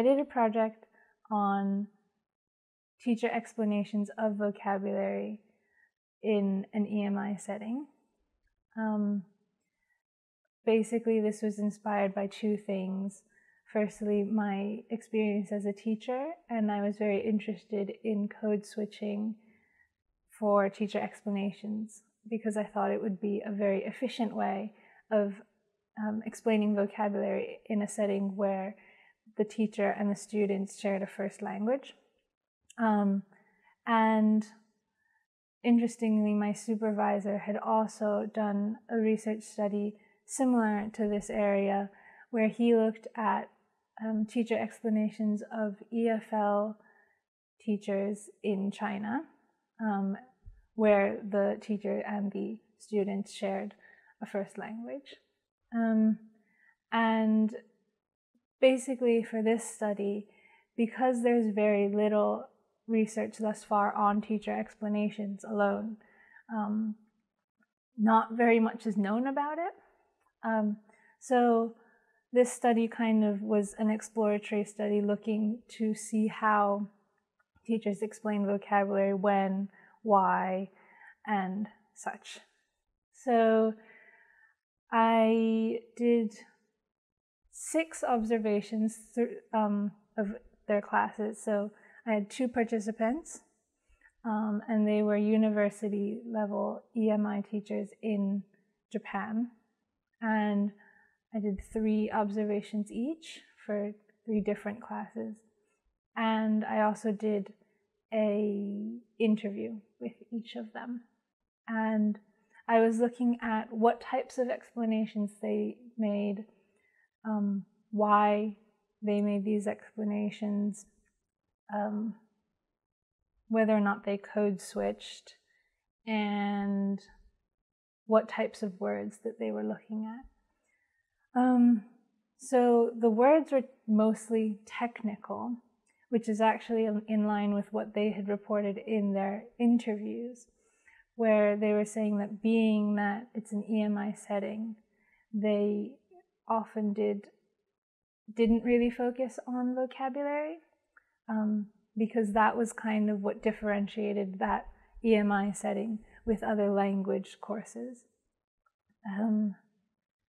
I did a project on teacher explanations of vocabulary in an EMI setting. Basically, this was inspired by two things. Firstly, my experience as a teacher, and I was very interested in code switching for teacher explanations because I thought it would be a very efficient way of explaining vocabulary in a setting where the teacher and the students shared a first language. And interestingly, my supervisor had also done a research study similar to this area where he looked at teacher explanations of EFL teachers in China, where the teacher and the students shared a first language. And basically for this study, because there's very little research thus far on teacher explanations alone, not very much is known about it. So this study kind of was an exploratory study looking to see how teachers explain vocabulary, when, why, and such. So I did 6 observations of their classes. So I had 2 participants, and they were university level EMI teachers in Japan. And I did 3 observations each for 3 different classes. And I also did an interview with each of them. And I was looking at what types of explanations they made, why they made these explanations, whether or not they code switched, and what types of words that they were looking at. So the words were mostly technical, which is actually in line with what they had reported in their interviews, where they were saying that being that it's an EMI setting, they often didn't really focus on vocabulary, because that was kind of what differentiated that EMI setting with other language courses.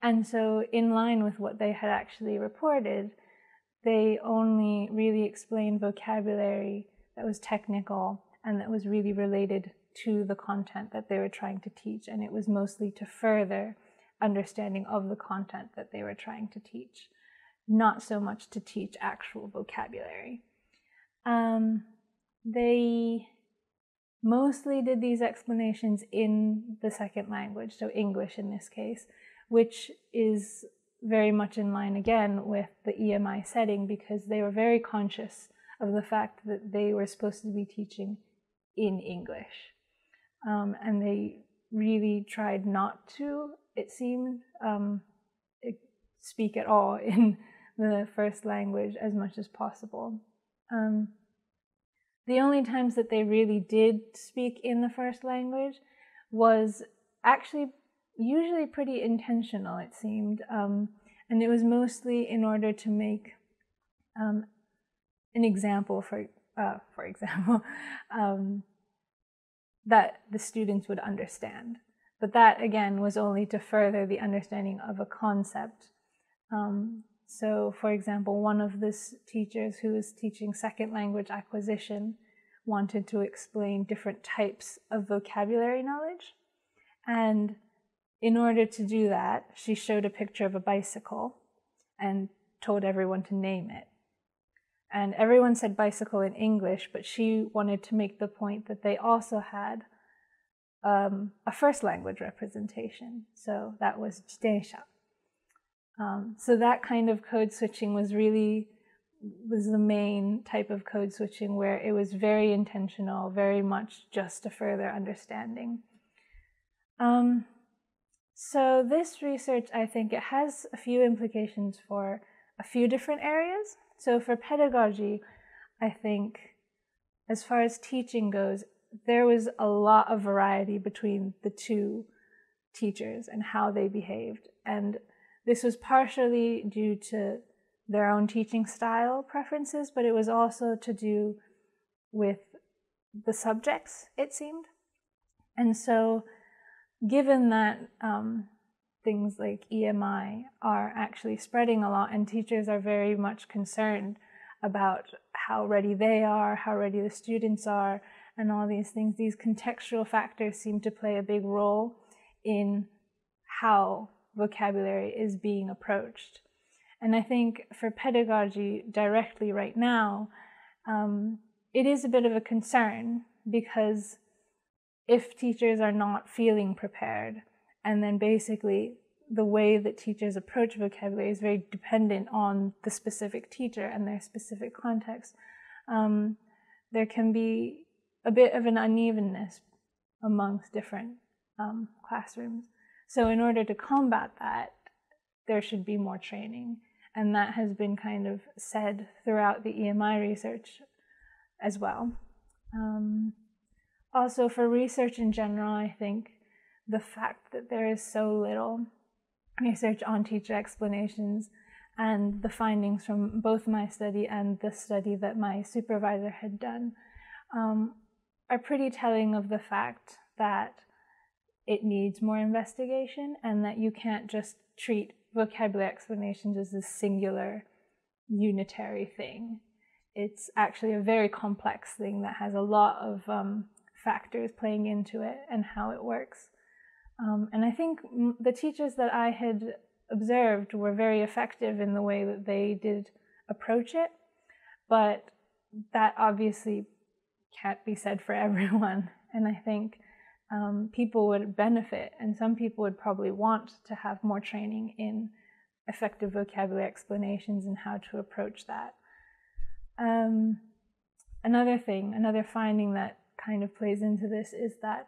And so in line with what they had actually reported, they only really explained vocabulary that was technical and that was really related to the content that they were trying to teach. And it was mostly to further understanding of the content that they were trying to teach, not so much to teach actual vocabulary. They mostly did these explanations in the second language, so English in this case, which is very much in line again with the EMI setting, because they were very conscious of the fact that they were supposed to be teaching in English. And they really tried not to, it seemed, speak at all in the first language as much as possible. The only times that they really did speak in the first language was actually usually pretty intentional, it seemed, and it was mostly in order to make an example, for example, that the students would understand. But that, again, was only to further the understanding of a concept. So, for example, one of the teachers who was teaching second language acquisition wanted to explain different types of vocabulary knowledge. And in order to do that, she showed a picture of a bicycle and told everyone to name it. And everyone said bicycle in English, but she wanted to make the point that they also had a first language representation. So that was jitensha. So that kind of code switching was the main type of code switching, where it was very intentional, very much just a further understanding. So this research, I think it has a few implications for a few different areas. So for pedagogy, I think as far as teaching goes, there was a lot of variety between the two teachers and how they behaved. And this was partially due to their own teaching style preferences, but it was also to do with the subjects, it seemed. And so given that things like EMI are actually spreading a lot and teachers are very much concerned about how ready they are, how ready the students are, and all these things, these contextual factors seem to play a big role in how vocabulary is being approached. And I think for pedagogy directly right now, it is a bit of a concern, because if teachers are not feeling prepared, and then basically the way that teachers approach vocabulary is very dependent on the specific teacher and their specific context, there can be a bit of an unevenness amongst different classrooms. So in order to combat that, there should be more training. And that has been kind of said throughout the EMI research as well. Also, for research in general, I think the fact that there is so little research on teacher explanations, and the findings from both my study and the study that my supervisor had done are pretty telling of the fact that it needs more investigation, and that you can't just treat vocabulary explanations as a singular, unitary thing. It's actually a very complex thing that has a lot of factors playing into it and how it works. And I think the teachers that I had observed were very effective in the way that they did approach it, but that obviously can't be said for everyone. And I think people would benefit, and some people would probably want to have more training in effective vocabulary explanations and how to approach that. Another finding that kind of plays into this is that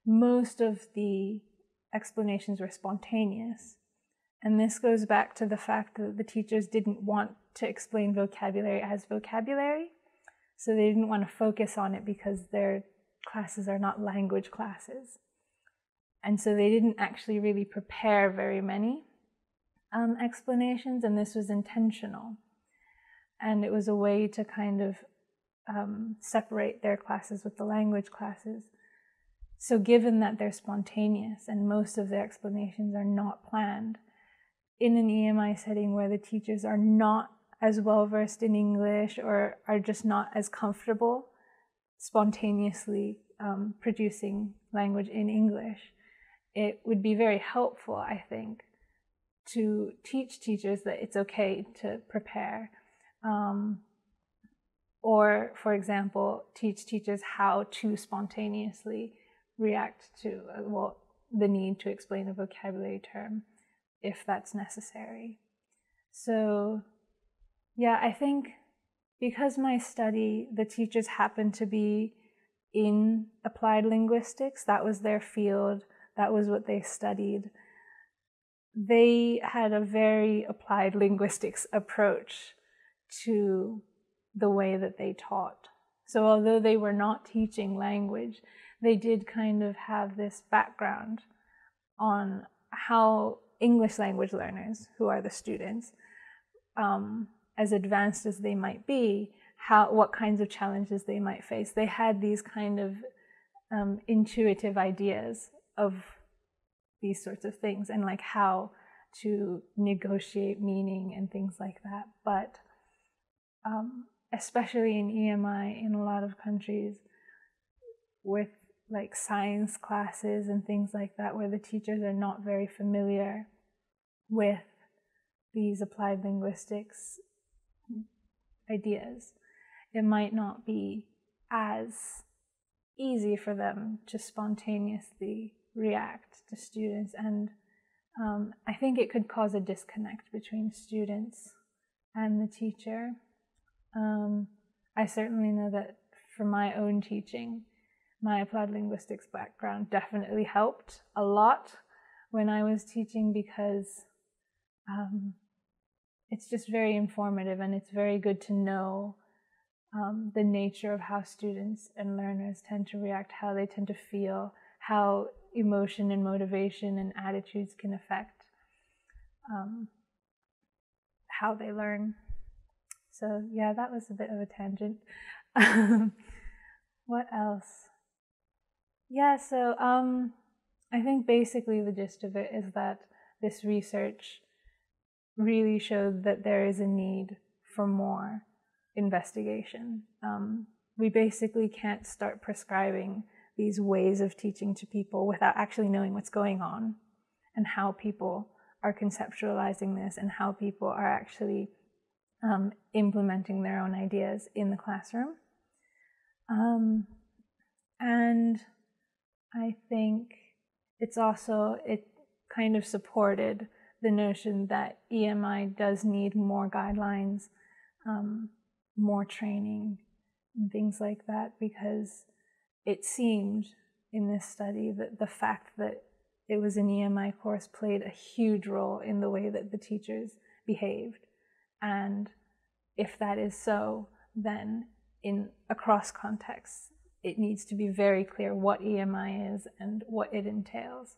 most of the explanations were spontaneous. And this goes back to the fact that the teachers didn't want to explain vocabulary as vocabulary. So they didn't want to focus on it because their classes are not language classes. And so they didn't actually really prepare very many explanations, and this was intentional. And it was a way to kind of separate their classes with the language classes. So given that they're spontaneous and most of their explanations are not planned, in an EMI setting where the teachers are not as well versed in English or are just not as comfortable spontaneously producing language in English, it would be very helpful, I think, to teach teachers that it's okay to prepare. Or, for example, teach teachers how to spontaneously react to the need to explain a vocabulary term, if that's necessary. So, yeah, I think because my study, the teachers happened to be in applied linguistics, that was their field, that was what they studied, they had a very applied linguistics approach to the way that they taught. So although they were not teaching language, they did kind of have this background on how English language learners, who are the students, as advanced as they might be, what kinds of challenges they might face. They had these kind of intuitive ideas of these sorts of things, and like how to negotiate meaning and things like that. But especially in EMI, in a lot of countries, with like science classes and things like that, where the teachers are not very familiar with these applied linguistics ideas, it might not be as easy for them to spontaneously react to students. And I think it could cause a disconnect between students and the teacher. I certainly know that for my own teaching, my applied linguistics background definitely helped a lot when I was teaching, because it's just very informative, and it's very good to know the nature of how students and learners tend to react, how they tend to feel, how emotion and motivation and attitudes can affect how they learn. So yeah, that was a bit of a tangent. What else? Yeah, so I think basically the gist of it is that this research really showed that there is a need for more investigation. We basically can't start prescribing these ways of teaching to people without actually knowing what's going on and how people are conceptualizing this and how people are actually implementing their own ideas in the classroom. And I think it kind of supported the notion that EMI does need more guidelines, more training, and things like that, because it seemed in this study that the fact that it was an EMI course played a huge role in the way that the teachers behaved. And if that is so, then across contexts, it needs to be very clear what EMI is and what it entails.